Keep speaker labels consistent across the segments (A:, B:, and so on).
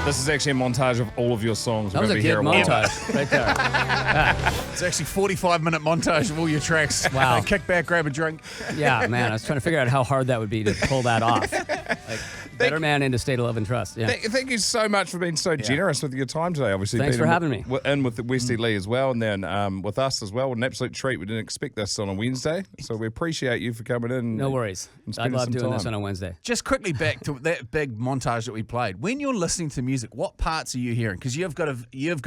A: This is actually a montage of all of your songs.
B: That was a good montage right there.
C: It's actually 45-minute montage of all your tracks.
B: Wow.
C: Kick back, grab a drink.
B: Yeah, man. I was trying to figure out how hard that would be to pull that off. Like, better man into State of Love and Trust. Yeah.
A: Thank you so much for being so generous with your time today. Obviously,
B: Thanks for having me.
A: And with Westie Lee as well, and then with us as well. An absolute treat. We didn't expect this on a Wednesday, so we appreciate you for coming in.
B: No worries. I love doing this on a Wednesday.
C: Just quickly back to that big montage that we played. When you're listening to music, what parts are you hearing? Because you've got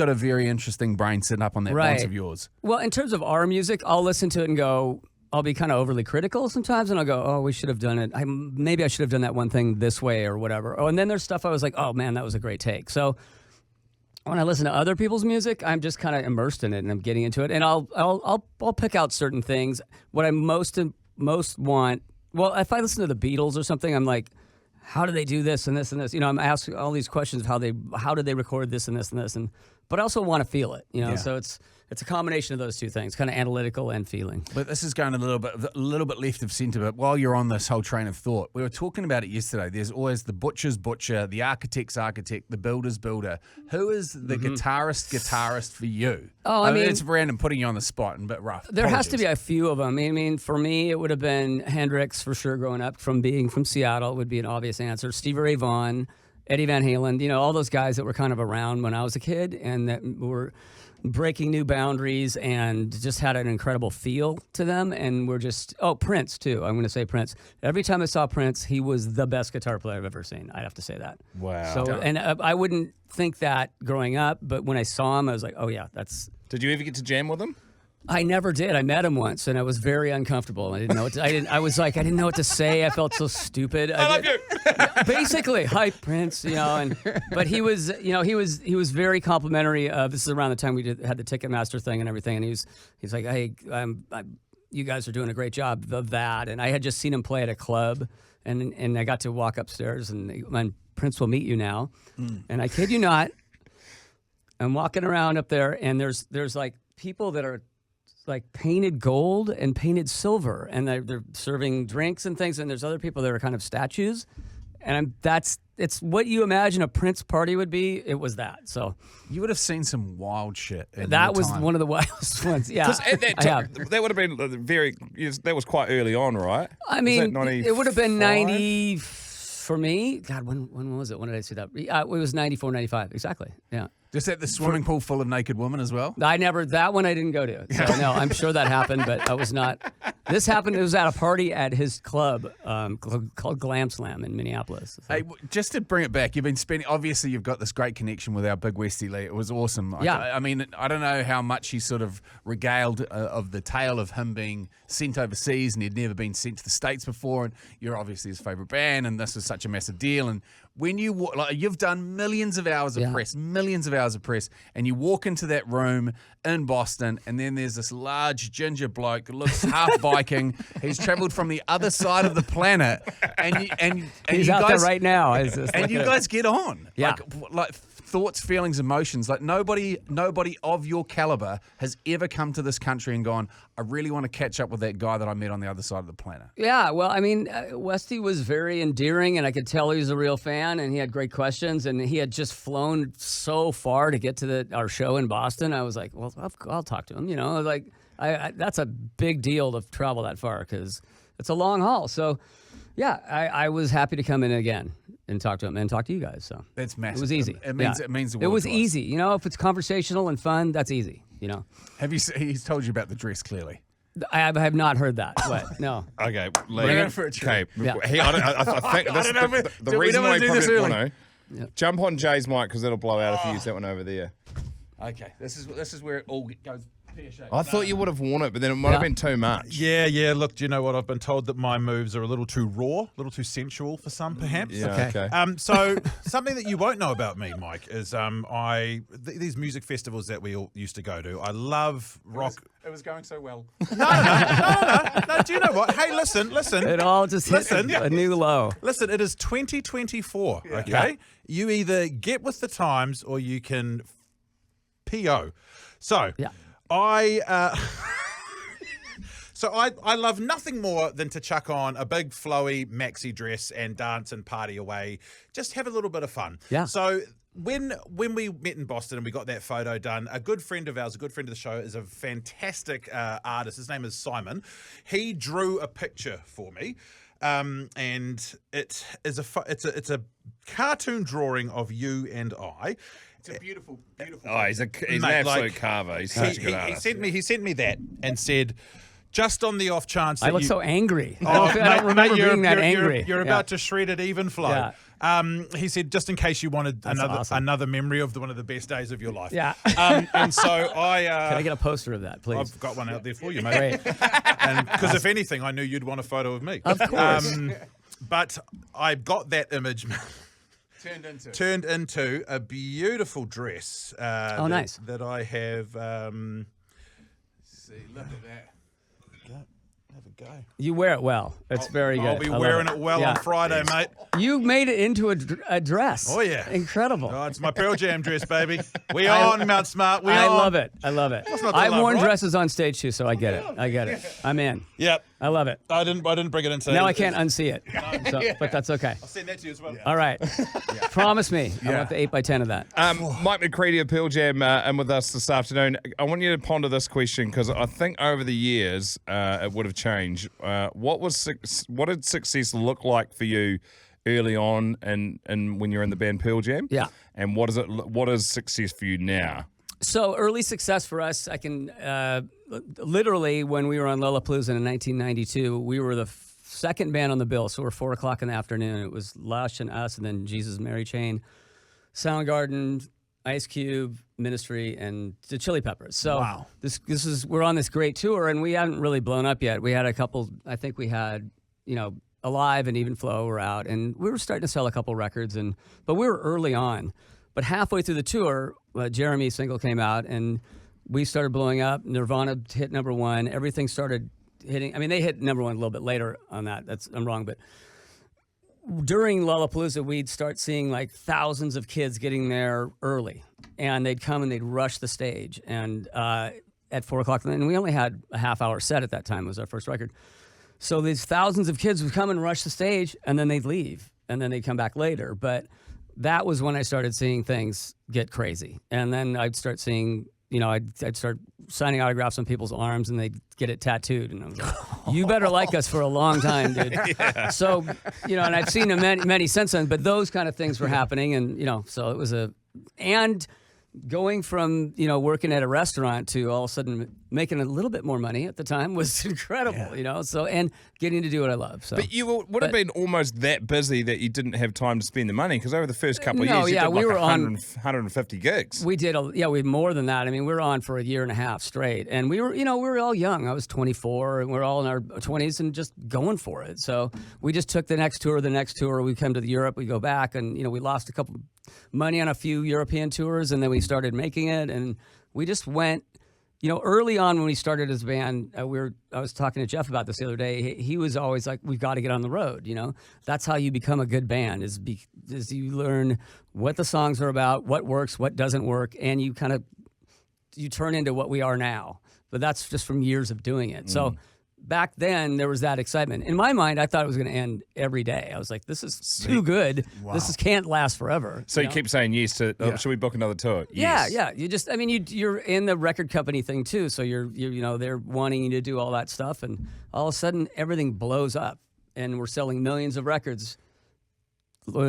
C: a very interesting brain sitting up on that bounce of yours.
B: Well, in terms of our music, I'll listen to it and go, I'll be kind of overly critical sometimes, and I'll go, oh, we should have done it. Maybe I should have done that one thing this way or whatever. Oh, and then there's stuff I was like, oh, man, that was a great take. So when I listen to other people's music, I'm just kind of immersed in it, and I'm getting into it. And I'll pick out certain things. What I most want, well, if I listen to the Beatles or something, I'm like, how do they do this and this and this? You know, I'm asking all these questions of how did they record this and this and this, but I also want to feel it. You know, so it's a combination of those two things, kind of analytical and feeling.
C: But this is going a little bit left of centre. But while you're on this whole train of thought, we were talking about it yesterday. There's always the butcher's butcher, the architect's architect, the builder's builder. Who is the guitarist for you?
B: Oh, I mean,
C: it's random, putting you on the spot and a bit rough.
B: There has to be a few of them. I mean, for me, it would have been Hendrix for sure. Growing up, from being from Seattle, would be an obvious answer. Stevie Ray Vaughan, Eddie Van Halen. You know, all those guys that were kind of around when I was a kid and that were breaking new boundaries and just had an incredible feel to them. And we're just, Prince too. I'm going to say Prince. Every time I saw Prince, he was the best guitar player I've ever seen. I'd have to say that.
A: Wow.
B: So, and I wouldn't think that growing up, but when I saw him, I was like, oh yeah, that's.
A: Did you ever get to jam with him?
B: I never did. I met him once, and I was very uncomfortable. I didn't know. I didn't know what to say. I felt so stupid.
A: I love you.
B: Basically, hi Prince. You know, but he was very complimentary. This is around the time we had the Ticketmaster thing and everything, and he's like, hey, you guys are doing a great job of that. And I had just seen him play at a club, and I got to walk upstairs, and Prince will meet you now. And I kid you not, I'm walking around up there, and there's like people that are like painted gold and painted silver, and they're serving drinks and things, and there's other people that are kind of statues, and it's what you imagine a Prince party would be. It was that. So
C: you would have seen some wild shit.
B: That was one of the wildest ones. Yeah,
A: at that time, that would have been that was quite early on, right?
B: I mean, it would have been 90 for me. God, when was it? When did I see that? It was 94, 95. Exactly. Yeah.
C: Just at the swimming pool full of naked women as well?
B: That one I didn't go to. So no, I'm sure that happened, but I was not. This happened, it was at a party at his club called Glam Slam in Minneapolis. So.
C: Hey, just to bring it back, obviously you've got this great connection with our big Westie Lee. It was awesome. I mean, I don't know how much he sort of regaled of the tale of him being sent overseas and he'd never been sent to the States before, and you're obviously his favorite band, and this was such a massive deal. And when you've done millions of hours of press, and you walk into that room in Boston, and then there's this large ginger bloke who looks half Viking. He's traveled from the other side of the planet, and
B: he's out there right now.
C: And you guys get on.
B: Yeah.
C: Like thoughts, feelings, emotions. Like nobody of your caliber has ever come to this country and gone, I really want to catch up with that guy that I met on the other side of the planet.
B: Yeah, well, I mean, Westie was very endearing, and I could tell he was a real fan, and he had great questions, and he had just flown so far to get to our show in Boston. I was like, well, I'll talk to him. You know, like that's a big deal to travel that far because it's a long haul. So, yeah, I was happy to come in again and talk to him and talk to you guys. So
C: that's massive.
B: It was easy.
C: It means the world.
B: It was
C: to us.
B: easy. You know, if it's conversational and fun, that's easy. You know.
C: He's told you about the dress clearly.
B: I have not heard that. What? No.
A: Okay.
C: We're going for a trip.
A: Okay. Yeah. I think the reason why we probably want to jump on Jay's mic because it'll blow out if you use that one over there.
C: Okay. This is where it all goes.
A: I thought you would have worn it, but then it might have been too much.
D: Yeah. Look, do you know what? I've been told that my moves are a little too raw, a little too sensual for some, perhaps.
A: Yeah, okay.
D: So something that you won't know about me, Mike, is these music festivals that we all used to go to. I love rock.
C: It was going so well.
D: No. Do you know what? Hey, listen.
B: It all just hit a new low.
D: Listen, it is 2024. Okay,
B: Yeah.
D: You either get with the times or you can PO. So.
B: Yeah.
D: I love nothing more than to chuck on a big flowy maxi dress and dance and party away. Just have a little bit of fun.
B: Yeah.
D: So when we met in Boston and we got that photo done, a good friend of ours, a good friend of the show, is a fantastic artist. His name is Simon. He drew a picture for me, and it is it's a cartoon drawing of you and I.
C: It's a beautiful.
A: Oh, he's an absolute carver. He's such a good artist.
D: He sent me that and said, just on the off chance that
B: I look so angry.
D: Oh,
B: I don't remember being that angry.
D: You're about to shred it even flow.
B: Yeah.
D: He said, just in case you wanted another memory of one of the best days of your life.
B: Yeah.
D: And so I...
B: Can I get a poster of that, please?
D: I've got one out there for you, mate. Because if anything, I knew you'd want a photo of me.
B: Of course.
D: But I got that image
C: Turned
D: into a beautiful dress.
B: Nice.
D: That I have...
C: See, look at that.
D: Have a go.
B: You wear it well. It's very good.
D: I'll be wearing it well on Friday, mate.
B: You made it into a dress.
D: Oh, yeah.
B: Incredible.
D: Oh, it's my Pearl Jam dress, baby. We on, Mount Smart.
B: I love it. I love it.
D: not to
B: I've
D: love,
B: worn
D: right?
B: dresses on stage too, so I get it. I'm in.
D: Yep.
B: I love it.
D: I didn't bring it in today.
B: Now I can't unsee it, but that's okay.
D: I'll send that to you as well.
B: All right. Promise me. I want the 8x10 of that.
A: Mike McCready of Pearl Jam in with us this afternoon. I want you to ponder this question because I think over the years it would have changed. What did success look like for you early on and when you're in the band Pearl Jam?
B: Yeah.
A: And what is success for you now?
B: So early success for us, I can literally when we were on Lollapalooza in 1992, we were the second band on the bill. So we're 4 o'clock in the afternoon. It was Lush and us, and then Jesus Mary Chain, Soundgarden, Ice Cube, Ministry, and the Chili Peppers. So
C: Wow.
B: we're on this great tour, and we hadn't really blown up yet. We had a couple. I think we had Alive and Even Flow were out, and we were starting to sell a couple records, but we were early on. But halfway through the tour, Jeremy's single came out, and we started blowing up. Nirvana hit #1. Everything started hitting. I mean, they hit #1 a little bit later on that. I'm wrong, but during Lollapalooza, we'd start seeing like thousands of kids getting there early, and they'd come and they'd rush the stage. And at 4 o'clock, and we only had a half-hour set at that time. It was our first record. So these thousands of kids would come and rush the stage, and then they'd leave, and then they'd come back later. But that was when I started seeing things get crazy. And then I'd start seeing, I'd start signing autographs on people's arms and they'd get it tattooed. And I was like, you better like us for a long time, dude. Yeah. So, and I've seen many since then, but those kind of things were happening. And, so it was and going from, working at a restaurant to all of a sudden making a little bit more money at the time was incredible, so, and getting to do what I love. So.
A: But you would have been almost that busy that you didn't have time to spend the money because over the first couple of years, you did
B: we were
A: 150 gigs.
B: We did, we had more than that. I mean, we were on for a year and a half straight, and we were all young. I was 24, and we're all in our 20s and just going for it. So we just took the next tour. We come to Europe, we go back, and, we lost a couple money on a few European tours, and then we started making it, and we just went. Early on when we started as a band, I was talking to Jeff about this the other day. He was always like, "We've got to get on the road." That's how you become a good band. Is you learn what the songs are about, what works, what doesn't work, and you turn into what we are now. But that's just from years of doing it. So back then there was that excitement. In my mind, I thought it was going to end every day. I was like, "This is too good. Wow. This can't last forever."
A: So you keep saying yes to. Should we book another tour? Yes.
B: Yeah. You just, you're in the record company thing too. So you're they're wanting you to do all that stuff, and all of a sudden everything blows up, and we're selling millions of records.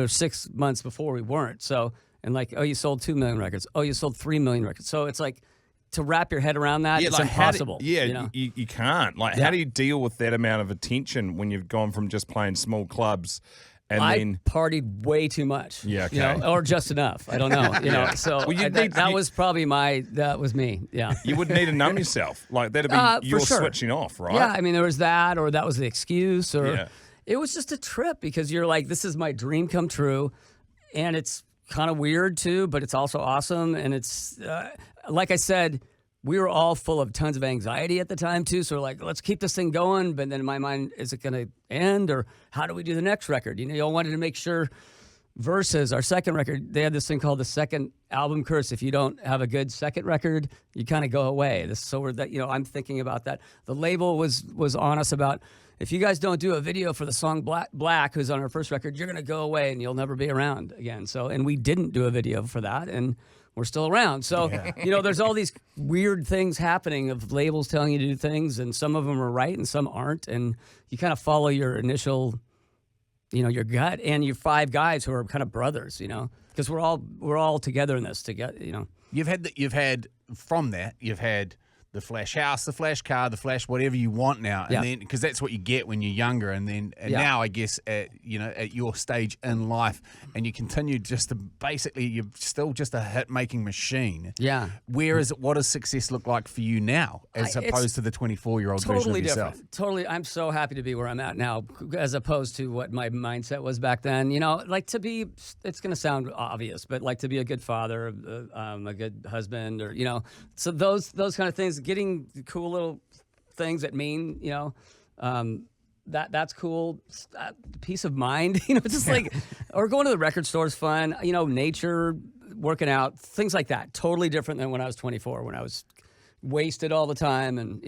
B: 6 months before we weren't. So you sold 2 million records. Oh, you sold 3 million records. So it's like, to wrap your head around that, it's impossible.
A: You can't. How do you deal with that amount of attention when you've gone from just playing small clubs and then
B: partied way too much?
A: Yeah, okay.
B: Or just enough. I don't know. So that was me. Yeah.
A: You would need to numb yourself. That'd be you're switching off, right?
B: Yeah. There was that, or that was the excuse, or it was just a trip because you're like, this is my dream come true, and it's kind of weird too, but it's also awesome, and it's. Like I said, we were all full of tons of anxiety at the time too. So we're like, let's keep this thing going. But then in my mind, is it going to end, or how do we do the next record? You all wanted to make sure Versus our second record, they had this thing called the second album curse. If you don't have a good second record, you kind of go away. I'm thinking about that. The label was on us about, if you guys don't do a video for the song Black, who's on our first record, you're going to go away and you'll never be around again. And we didn't do a video for that, and we're still around. So, there's all these weird things happening of labels telling you to do things, and some of them are right and some aren't. And you kind of follow your initial, your gut, and your 5 guys who are kind of brothers, because we're all together in this together,
C: You've had the Flash house, the Flash car, the Flash whatever you want now, and then because that's what you get when you're younger, and now I guess at your stage in life, and you continue just to basically you're still just a hit making machine.
B: Yeah.
C: What does success look like for you now, as opposed to the 24-year-old version of yourself?
B: Different. Totally, I'm so happy to be where I'm at now, as opposed to what my mindset was back then. Like to be, it's going to sound obvious, but like to be a good father, a good husband, or so those kind of things. Getting cool little things that mean, that's cool. Peace of mind, it's just like, or going to the record store is fun. Nature, working out, things like that. Totally different than when I was 24, when I was wasted all the time and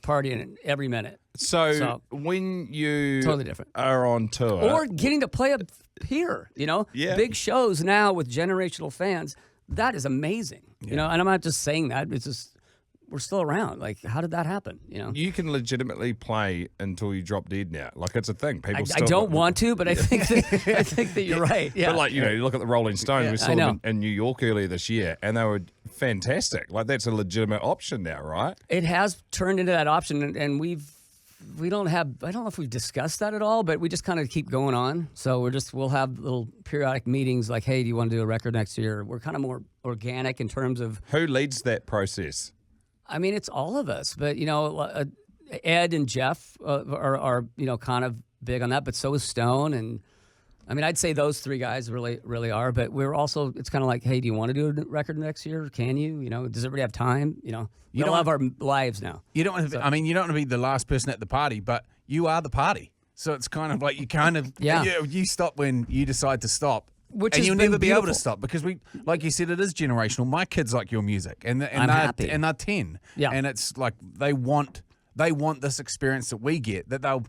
B: partying every minute.
A: So when you
B: totally different
A: are on tour,
B: or getting to play up here, big shows now with generational fans, that is amazing. And I'm not just saying that. It's just, we're still around. Like, how did that happen?
A: You can legitimately play until you drop dead now. Like, it's a thing. People
B: I don't want to, but I think that you're right. Yeah.
A: But you look at the Rolling Stones. We saw them in New York earlier this year, and they were fantastic. Like, that's a legitimate option now, right?
B: It has turned into that option, and we don't have. I don't know if we've discussed that at all, but we just kind of keep going on. So we'll have little periodic meetings, like, hey, do you want to do a record next year? We're kind of more organic in terms of
A: who leads that process.
B: I mean, it's all of us, but Ed and Jeff are kind of big on that, but so is Stone, and I mean, I'd say those 3 guys really are. But we're also, it's kind of like, hey, do you want to do a record next year? Can you? Does everybody have time? We all have our lives now.
C: You don't want to. You don't want to be the last person at the party, but you are the party. So it's kind of like you kind of you stop when you decide to stop. And you'll never be able to stop, because like you said, it is generational. My kids like your music, and they're 10, and it's like they want this experience that we get. That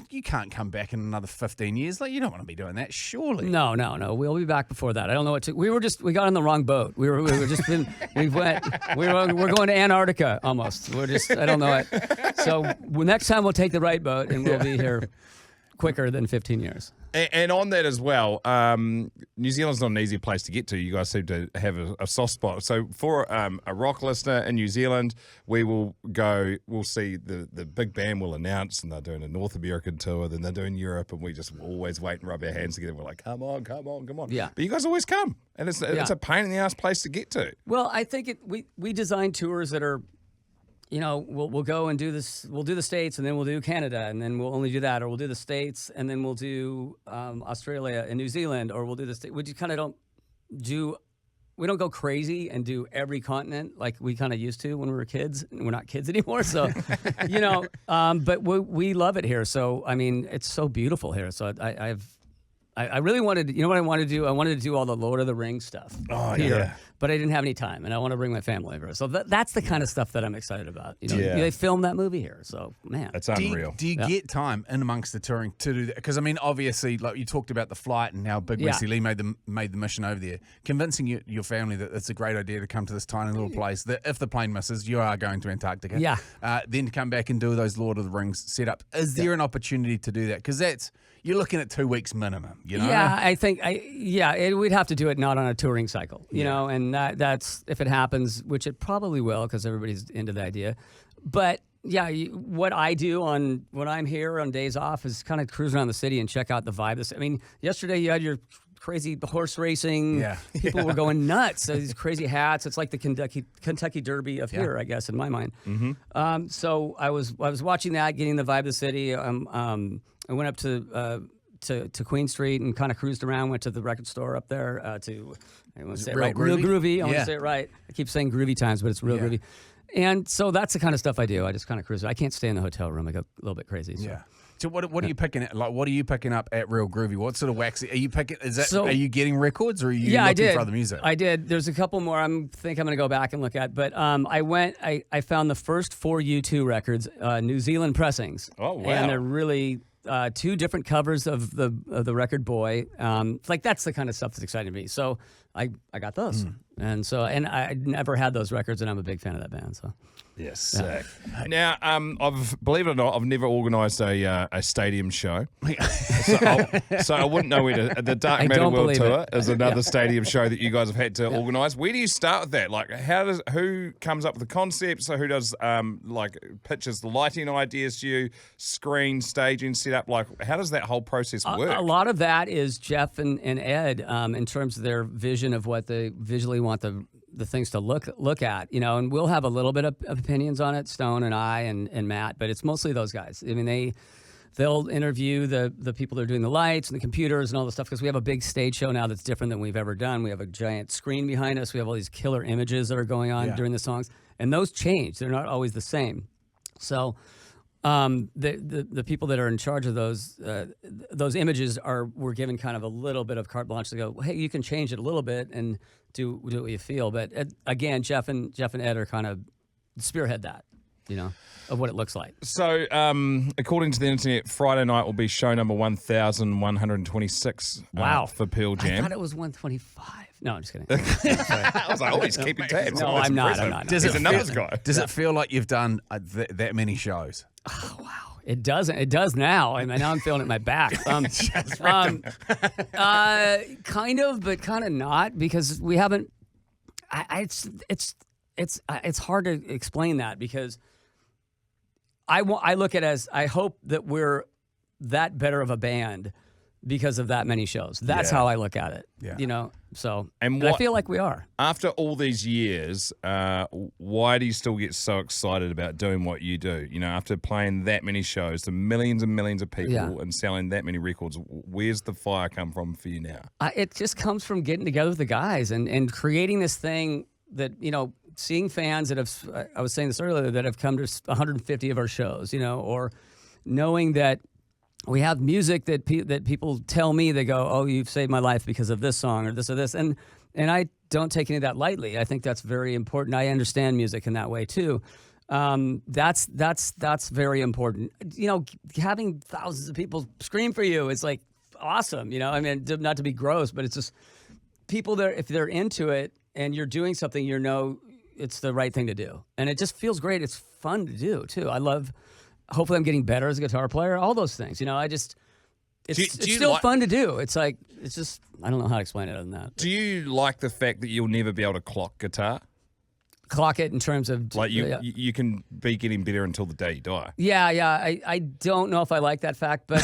C: you can't come back in another 15 years. Like, you don't want to be doing that, surely.
B: No. We'll be back before that. I don't know what to. We got on the wrong boat. We're going to Antarctica almost. I don't know it. So next time we'll take the right boat, and we'll be here quicker than 15 years.
A: And on that as well, New Zealand's not an easy place to get to. You guys seem to have a soft spot. So for a rock listener in New Zealand, we'll see the big band will announce, and they're doing a North American tour, then they're doing Europe, and we just always wait and rub our hands together. We're like, come on.
B: Yeah.
A: But you guys always come, and it's a pain in the ass place to get to.
B: Well, I think we design tours that are, we'll go and do this. We'll do the States, and then we'll do Canada, and then we'll only do that, or we'll do the States, and then we'll do Australia and New Zealand, or we'll do the States. We just kind of we don't go crazy and do every continent like we kind of used to when we were kids. And we're not kids anymore, so but we love it here. So I mean, it's so beautiful here. So I really wanted, what I wanted to do? I wanted to do all the Lord of the Rings stuff here, but I didn't have any time, and I want to bring my family over. So that's the kind of stuff that I'm excited about. They filmed that movie here, so man,
A: that's unreal.
C: Do you get time in amongst the touring to do that? Because I mean, obviously, like you talked about the flight and how big Westie Lee made the mission over there, convincing your family that it's a great idea to come to this tiny little place. That if the plane misses, you are going to Antarctica.
B: Yeah.
C: Then to come back and do those Lord of the Rings setup. Is there an opportunity to do that? Because you're looking at 2 weeks minimum,
B: Yeah, I think, we'd have to do it not on a touring cycle, and that's, if it happens, which it probably will, because everybody's into the idea. But yeah, what I do when I'm here on days off is kind of cruise around the city and check out the vibe. I mean, yesterday you had your crazy horse racing. Yeah. People were going nuts. So these crazy hats. It's like the Kentucky Derby of here, I guess, in my mind. Mm-hmm. So I was watching that, getting the vibe of the city. I went up to Queen Street and kind of cruised around. Went to the record store up there I want to say it right, Real Groovy. I want to say it right. I keep saying groovy times, but it's Real Groovy. And so that's the kind of stuff I do. I just kind of cruise. I can't stay in the hotel room. I go a little bit crazy. So.
C: Yeah. So what are you picking at? Like, what are you picking up at Real Groovy? What sort of wax are you picking?
B: So-
C: Are you getting records or are you
B: Yeah, I
C: looking
B: did.
C: for other music?
B: I did. There's a couple more. I think I'm going to go back and look at. But I found the first 4 U2 records, New Zealand pressings.
A: Oh, wow.
B: And they're really 2 different covers of the record Boy. Like that's the kind of stuff that's exciting to me. So I got those, and I never had those records, and I'm a big fan of that band. So.
A: Yes. Sick. Now, believe it or not, I've never organised a stadium show, so I wouldn't know where to. The Dark
B: I
A: Matter
B: don't
A: World
B: believe
A: Tour
B: it.
A: is another stadium show that you guys have had to organise. Where do you start with that? Like, who comes up with the concept? So who does pitches the lighting ideas to you, screen, staging, setup? Like, how does that whole process work?
B: A lot of that is Jeff and Ed in terms of their vision of what they visually want the things to look at, and we'll have a little bit of opinions on it, Stone and I and Matt, but it's mostly those guys. I mean, they'll interview the people that are doing the lights and the computers and all the stuff, because we have a big stage show now that's different than we've ever done. We have a giant screen behind us. We have all these killer images that are going on during the songs, and those change. They're not always the same. So the people that are in charge of those images were given kind of a little bit of carte blanche to go, hey, you can change it a little bit and do what you feel. But again, Jeff and Ed are kind of spearhead that, of what it looks like.
A: So, according to the internet, Friday night will be show number 1,126 for Pearl Jam.
B: I thought it was 125. No, I'm just kidding.
A: I was like, oh, he's keeping tabs.
B: No,
A: Oh, that's
B: I'm not.
A: impressive.
B: I'm not.
C: Does
A: He's
C: it
A: a numbers guy.
C: Does it feel like you've done that many shows?
B: Oh, wow. It doesn't. It does now. I mean, now I'm feeling it in my back. Kind of, but kind of not, because we haven't. It's hard to explain that, because I look at it as, I hope that we're that better of a band because of that many shows. That's how I look at it.
C: Yeah.
B: So
A: And
B: I
A: what-
B: feel like we are.
A: After all these years, why do you still get so excited about doing what you do? After playing that many shows to millions and millions of people and selling that many records, where's the fire come from for you now?
B: It just comes from getting together with the guys and creating this thing that, seeing fans that have, I was saying this earlier, that have come to 150 of our shows, or knowing that we have music that people tell me, they go, oh, you've saved my life because of this song or this. And I don't take any of that lightly. I think that's very important. I understand music in that way too. That's very important. Having thousands of people scream for you is like awesome. I mean, not to be gross, but it's just people there, if they're into it and you're doing something, it's the right thing to do. And it just feels great. It's fun to do too. Hopefully I'm getting better as a guitar player, all those things. It's still fun to do. It's just, I don't know how to explain it other than that.
A: Do you like the fact that you'll never be able to clock guitar?
B: Clock it in terms of...
A: Like you can be getting better until the day you die.
B: Yeah. I don't know if I like that fact, but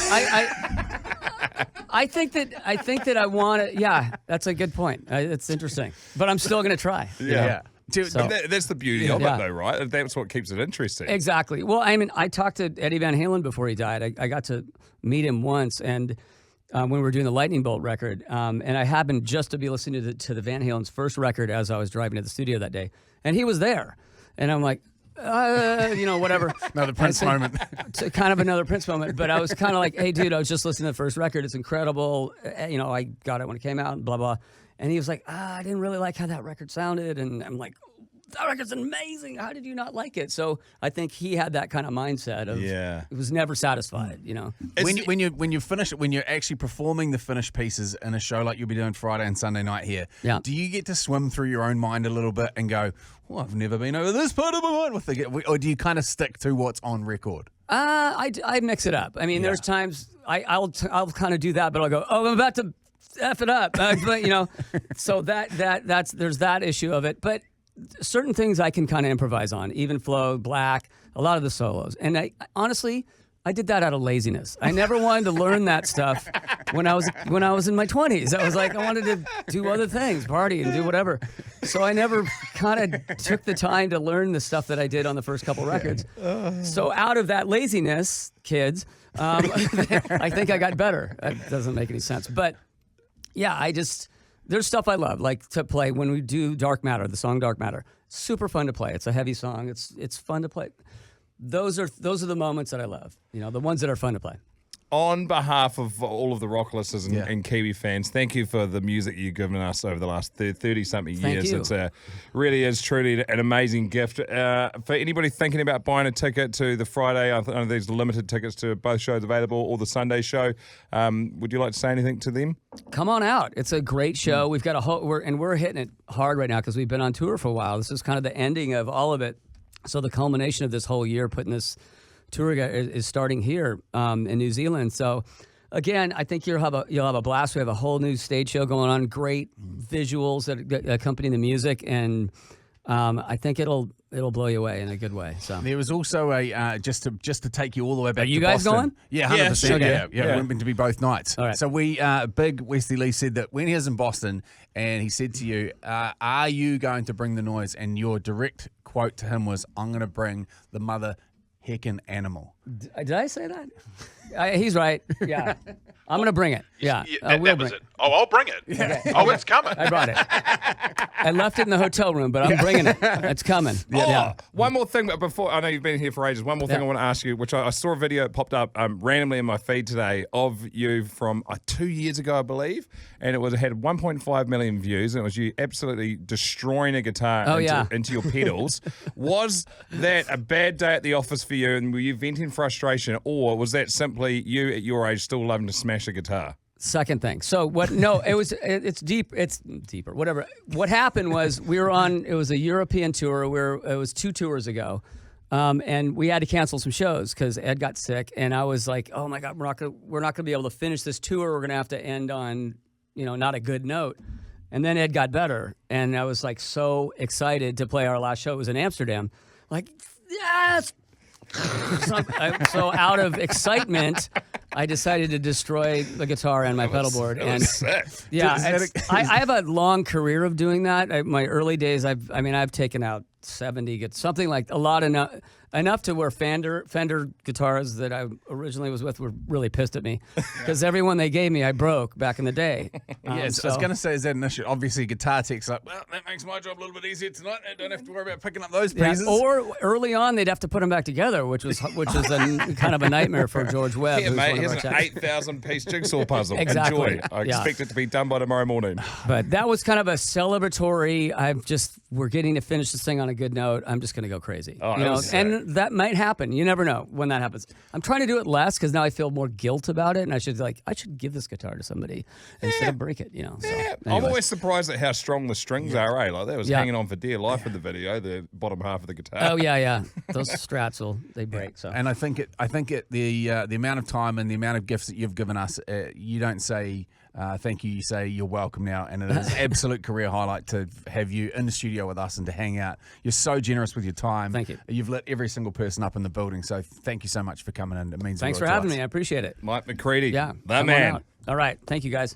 B: I think that I want to... Yeah, that's a good point. It's interesting. But I'm still going to try.
A: Yeah.
C: Dude,
B: So-
A: That's the beauty of
B: Yeah.
A: it, though, right? That's what keeps it interesting.
B: Exactly. Well, I mean, I talked to Eddie Van Halen before he died. I got to meet him once, and when we were doing the Lightning Bolt record, and I happened just to be listening to the Van Halen's first record as I was driving to the studio that day, and he was there, and I'm like, whatever.
C: Another Prince moment.
B: It's kind of another Prince moment, but I was kind of like, hey, dude, I was just listening to the first record. It's incredible. I got it when it came out, and blah, blah. And he was like, I didn't really like how that record sounded. And I'm like, that record's amazing. How did you not like it? So I think he had that kind of mindset of, it was never satisfied,
C: When you're actually performing the finished pieces in a show like you'll be doing Friday and Sunday night here, do you get to swim through your own mind a little bit and go, well, I've never been over this part of my mind with or do you kind of stick to what's on record?
B: I mix it up. I mean, there's times I'll kind of do that, but I'll go, oh, I'm about to F it up. But, so there's that issue of it. But certain things I can kind of improvise on, even flow, black, a lot of the solos. And honestly, I did that out of laziness. I never wanted to learn that stuff when I was in my 20s. I was like, I wanted to do other things, party and do whatever. So I never kind of took the time to learn the stuff that I did on the first couple records. So out of that laziness, kids, I think I got better. That doesn't make any sense. But yeah, there's stuff I love, like to play when we do Dark Matter, the song Dark Matter. Super fun to play. It's a heavy song. It's fun to play. Those are the moments that I love. The ones that are fun to play.
A: on behalf of all of the rock listeners and,
C: Yeah.
A: and Kiwi fans, thank you for the music you've given us over the last 30-something years.
B: you.
A: It's really is truly an amazing gift. For anybody thinking about buying a ticket to the Friday, I know there's limited tickets to both shows available, or the Sunday show. Would you like to say anything to them?
B: Come on out. It's a great show. We've got we're hitting it hard right now because we've been on tour for a while. This is kind of the ending of all of it. So the culmination of this whole year, putting this tour is starting here in New Zealand. So again, I think you'll have a blast. We have a whole new stage show going on, great visuals that accompany the music, and I think it'll blow you away in a good way. So
C: There was also a just to take you all the way back.
B: Are you
C: to
B: guys
C: Boston.
B: going?
C: Yeah, 100%.
B: Okay.
C: Yeah. We're meant to be both nights.
B: All right.
C: So we big Westie Lee said that when he was in Boston, and he said to you, "Are you going to bring the noise?" And your direct quote to him was, "I'm going to bring the mother heckin' animal."
B: did I say that? He's right. Yeah, I'm gonna bring it. Yeah,
E: That
B: we'll
E: was
B: bring
E: it. Oh, I'll bring it. Oh, it's coming.
B: I brought it. I left it in the hotel room, but I'm bringing it. It's coming.
A: One more thing before, I know you've been here for ages. One more thing I want to ask you, which I saw a video that popped up randomly in my feed today of you from 2 years ago, I believe, and it had 1.5 million views, and it was you absolutely destroying a guitar into your pedals. Was that a bad day at the office for you, and were you venting frustration, or was that simply you at your age still loving to smash a guitar?
B: Second thing. So what? No, it's deep. It's deeper. Whatever. What happened was we were on. It was a European tour. It was 2 tours ago, and we had to cancel some shows because Ed got sick, and I was like, oh my God, we're not gonna be able to finish this tour. We're gonna have to end on, not a good note. And then Ed got better, and I was like so excited to play our last show. It was in Amsterdam. Like, yes. So out of excitement, I decided to destroy the guitar and my pedal board. And
A: Sick.
B: yeah, I have a long career of doing that. My early days, I've taken out 70, something like enough to where Fender guitars that I originally was with were really pissed at me because everyone they gave me I broke back in the day.
C: Yes, I was going to say, is that an issue? Obviously, guitar tech's like, well, that makes my job a little bit easier tonight. I don't have to worry about picking up those pieces.
B: Or early on, they'd have to put them back together, which is kind of a nightmare for George Webb.
A: Yeah,
B: who's
A: mate,
B: one of
A: here's
B: our
A: an
B: techs.
A: 8,000-piece jigsaw puzzle.
B: Exactly.
A: Enjoy. I
B: Yeah.
A: expect it to be done by tomorrow morning.
B: But that was kind of a celebratory. We're getting to finish this thing on a good note. I'm just going to go crazy.
A: Oh, that was sick.
B: And that might happen. You never know when that happens. I'm trying to do it less because now I feel more guilt about it, and I should give this guitar to somebody instead of break it. So,
A: I'm
B: anyways.
A: always surprised at how strong the strings are, eh? Like that was
B: Yeah.
A: hanging on for dear life in the video, the bottom half of the guitar.
B: Oh yeah. Those strats they break. So
C: And I think the amount of time and the amount of gifts that you've given us, you don't say thank you. You say you're welcome now, and it is an absolute career highlight to have you in the studio with us and to hang out. You're so generous with your time.
B: Thank you.
C: You've lit every single person up in the building, so thank you so much for coming in. It means
B: thanks
C: a
B: for
C: lot to
B: having
C: us.
B: me. I appreciate it.
A: Mike McCready,
B: Yeah,
A: the
B: come on
A: man.
B: out. All right, thank you guys.